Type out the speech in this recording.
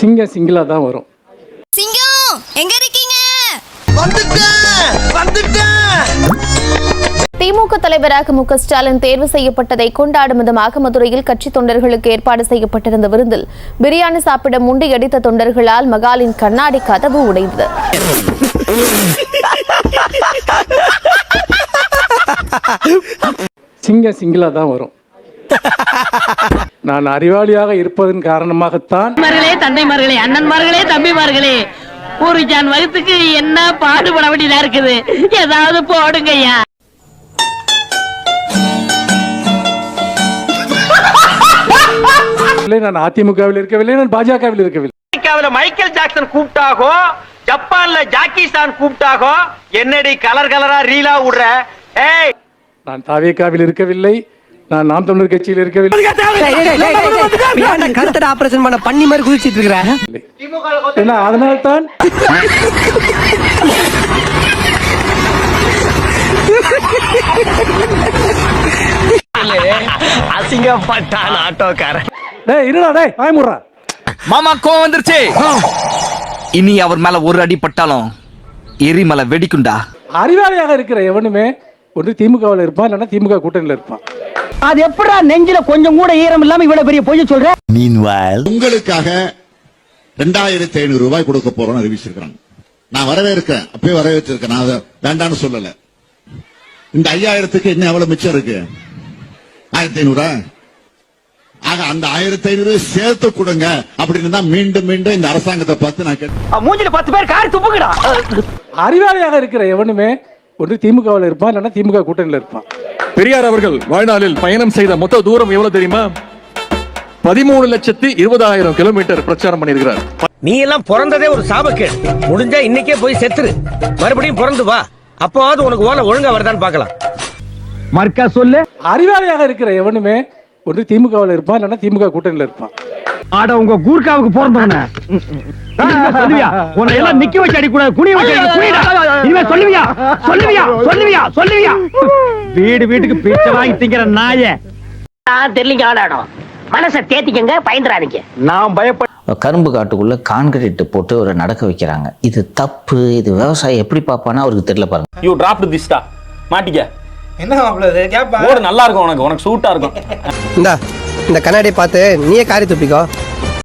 சிங்கம் சிங்கிளா தான் வரும். சிங்கம் எங்க இருக்கீங்க? திமுக தலைவராக மு க ஸ்டாலின் தேர்வு செய்யப்பட்டதை கொண்டாடும் விதமாக மதுரையில் கட்சி தொண்டர்களுக்கு ஏற்பாடு செய்யப்பட்டிருந்த விருந்தில் பிரியாணி சாப்பிட முண்டியடித்த தொண்டர்களால் மகாலின் கண்ணாடி கதவு உடைந்தது. சிங்கம் சிங்கிளா தான் வரும். நான் அறிவாளியாக இருப்பதன் காரணமாகத்தான். தந்தைமார்களே, அண்ணன்மார்களே, தம்பிமார்களே, ஒரு ஜான் வகுத்துக்கு என்ன பாடுபட வேண்டியதா இருக்குது. ஏதாவது போடுங்கய்யா. நான் அதிமுகவில் இருக்கவில்லை, நான் பாஜகவில் இருக்கவில்லை. மைக்கேல் ஜாக்சன் கூப்பிட்டாகோ, ஜப்பான்ல ஜாக்கி சான் கூப்பிட்டாகோ, என்னடி கலர் கலரா ரீலா விடுற? ஏய், நான் தாவேகாவில் இருக்கவில்லை, நான் நாம் தமிழர் கட்சியில் இருக்கவில்லை. கருத்தட ஆபரேஷன் பண்ண பண்ணி மாதிரி குதிச்சிட்டு இருக்கிறேன். அதனால்தான் அசிங்கப்பட்டான் ஆட்டோக்காரன். மாமா கோவம் வந்துருச்சு. இனி அவர் மேல ஒரு அடி பட்டாலும் எரிமலை வெடிக்குண்டா. அறிவாளியாக இருக்கிற எவனுமே ஒன்று திமுகவில் இருப்பான், இல்லைன்னா திமுக கூட்டணியில் இருப்பான். அது எப்படா நெஞ்சில கொஞ்சம் கூட ஈரம் இல்லாம இவ்வளவு பெரிய பொய்ய சொல்ற? உங்களுக்காக 2500 ரூபாய் கொடுக்க போறோம் அறிவிச்சிருக்காங்க. நான் வரவேற்கிறேன், அப்பவே வரவேற்றிருக்கேன். நான் அதை வேண்டான்னு சொல்லல. இந்த 5000க்கு என்ன எவ்வளவு மிச்சம் இருக்கு? 1500. ஆக அந்த 1500 சேர்த்து கொடுங்க அப்படின்னு தான் மீண்டும் மீண்டும் இந்த அரசாங்கத்தை பார்த்து நான் கேட்டேன். மூஞ்சில 10 பேர் காரி துப்புங்கடா. அறிவாளியாக இருக்கிற எவனுமே ஒன்று திமுகவில் இருப்பான், இல்லைன்னா திமுக கூட்டணியில் இருப்பான். பெரியார் அவர்கள் வாழ்நாளில் பயணம் செய்த மொத்த தூரம் எவ்வளவு தெரியுமா? 13,20,000 கிலோமீட்டர் பிரச்சாரம் பண்ணியிருக்கிறார். நீ எல்லாம் பிறந்ததே ஒரு சாபக்கேடு. முடிஞ்சா இன்னைக்கே போய் செத்துரு, மறுபடியும் பிறந்து வா. அப்போது உனக்கு ஓலை ஒழுங்கா வருதான்னு பாக்கலாம். மர்க்கா சொல்லு. அறிவாளியாக இருக்கிற எவனுமே ஒன்று திமுகவில் இருப்பான், இல்லைன்னா திமுக கூட்டணியில் இருப்பான். ஆட உங்க கூர்க்காவுக்கு பிறந்தவன சொல்லுவியா? உன்னை எல்லாம் நிக்க வச்சு அடி கூடாது, குனிய வச்சு அடி. குனிடா. இவன் சொல்லுவியா? சொல்லுவியா? சொல்லுவியா? சொல்லுவியா? வீடு வீட்டுக்கு பிச்சை வாங்கி திங்கிற நாயே. தெரியலங்க ஆடாடும். மனசை தேத்திக்கங்க, பயந்துறாதீங்க. நான் பயப்பட கரும்பு காட்டுக்குள்ள கான்கிரீட் போட்டு ஒரு நடக்க வைக்கிறாங்க. இது தப்பு. இது விவசாயம் எப்படி பாப்பானா அவருக்கு தெரியல பாருங்க. யூ டிராப்ட் திஸ் டா. மாட்டிக்க. என்ன மாப்ள இது? கேப்பா. ஓட நல்லா இருக்கும், உனக்கு சூட்டா இருக்கும். இந்த கண்ணாடியை பார்த்து நீயே காரி துப்பிக்கோ.